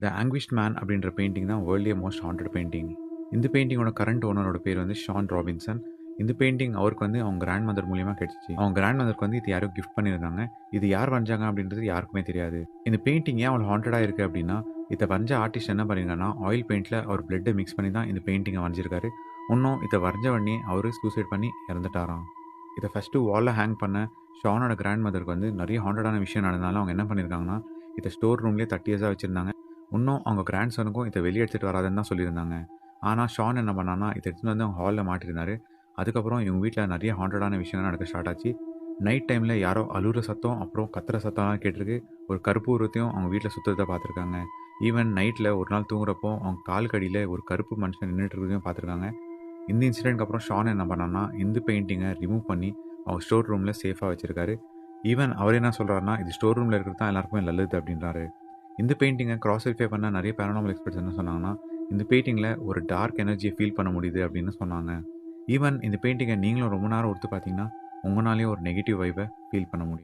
த ஆங்விஷ்ட் man அப்படின்ற painting தான் வேர்ல்ட்லேயே most haunted painting. இந்த பெயிண்டிங்கோட கரண்ட் ஓனரோட பேர் வந்து ஷான் ராபின்சன். இந்த பெயிண்டிங் அவருக்கு வந்து அவங்க கிராண்ட் மதர் மூலியமாக கிடைச்சிச்சு. அவங்க கிராண்ட் மதருக்கு வந்து இது யாரோ கிஃப்ட் பண்ணியிருந்தாங்க. இது யார் வரைஞ்சாங்க அப்படின்றது யாருக்குமே தெரியாது. இந்த பெயிண்டிங் ஏன் அவ்வளோ ஹாண்டடாக இருக்குது அப்படின்னா, இதை வரைஞ்ச ஆர்டிஸ்ட் என்ன பண்ணியிருக்காங்கன்னா, ஆயில் பெயிண்டில் அவர் பிளட்டை மிக்ஸ் பண்ணி தான் இந்த பெயிண்டிங்கை வரைஞ்சிருக்காரு. இன்னும் இதை வரைஞ்ச உடனே அவர் சூசைட் பண்ணி இறந்துட்டாராம். இதை ஃபஸ்ட்டு வாலில் ஹேங் பண்ண ஷானோட கிராண்ட் மதருக்கு வந்து நிறைய ஹாண்டடான விஷயம் நடந்தாலும் அவங்க என்ன பண்ணியிருக்காங்கன்னா, இதை ஸ்டோர் ரூம்லேயே 30 இயர்ஸாக வச்சுருந்தாங்க. இன்னும் அவங்க கிராண்ட் சனுக்கும் இதை வெளியே எடுத்துகிட்டு வராதுன்னு தான் சொல்லியிருந்தாங்க. ஆனால் ஷான் என்ன பண்ணான்னா, இதை எடுத்துகிட்டு வந்து அவங்க ஹாலில் மாட்டிருந்தாரு. அதுக்கப்புறம் இவங்க வீட்டில் நிறைய ஹாண்டடான விஷயங்கள் நடக்க ஸ்டார்ட் ஆச்சு. நைட் டைமில் யாரோ அழுகிற சத்தம் அப்புறம் கத்துற சத்தம்லாம் கேட்டிருக்கு. ஒரு கருப்பு உருவத்தையும் அவங்க வீட்டில் சுற்றுறதை பார்த்துருக்காங்க. ஈவன் நைட்டில் ஒரு நாள் தூங்குறப்போ அவங்க காலுக்கு அடியில் ஒரு கருப்பு மனுஷன் நின்றுட்டு இருக்கிறதையும் பார்த்துருக்காங்க. இந்த இன்சிடென்ட்க்கு அப்புறம் ஷான் என்ன பண்ணான்னா, இந்த பெயிண்டிங்கை ரிமூவ் பண்ணி அவர் ஸ்டோர் ரூமில் சேஃபாக வச்சுருக்காரு. ஈவன் அவர் என்ன சொல்கிறாருன்னா, இது ஸ்டோர் ரூமில் இருக்கிறது தான் எல்லாருக்குமே நல்லது அப்படின்றாரு. இந்த பெயிண்டிங்கை கிராஸ் வெரிஃபை பண்ண நிறைய பேரனாமல் எக்ஸ்பர்ட்ஸ் என்ன சொன்னாங்கன்னா, இந்த பெயிண்டிங்கில் ஒரு டார்க் எனர்ஜியை ஃபீல் பண்ண முடியுது அப்படின்னு சொன்னாங்க. ஈவன் இந்த பெயிண்டிங்கை நீங்களும் ரொம்ப நேரம் ஒருத்து பார்த்தீங்கன்னா, உங்களாலேயும் ஒரு நெகட்டிவ் வைபை ஃபீல் பண்ண முடியும்.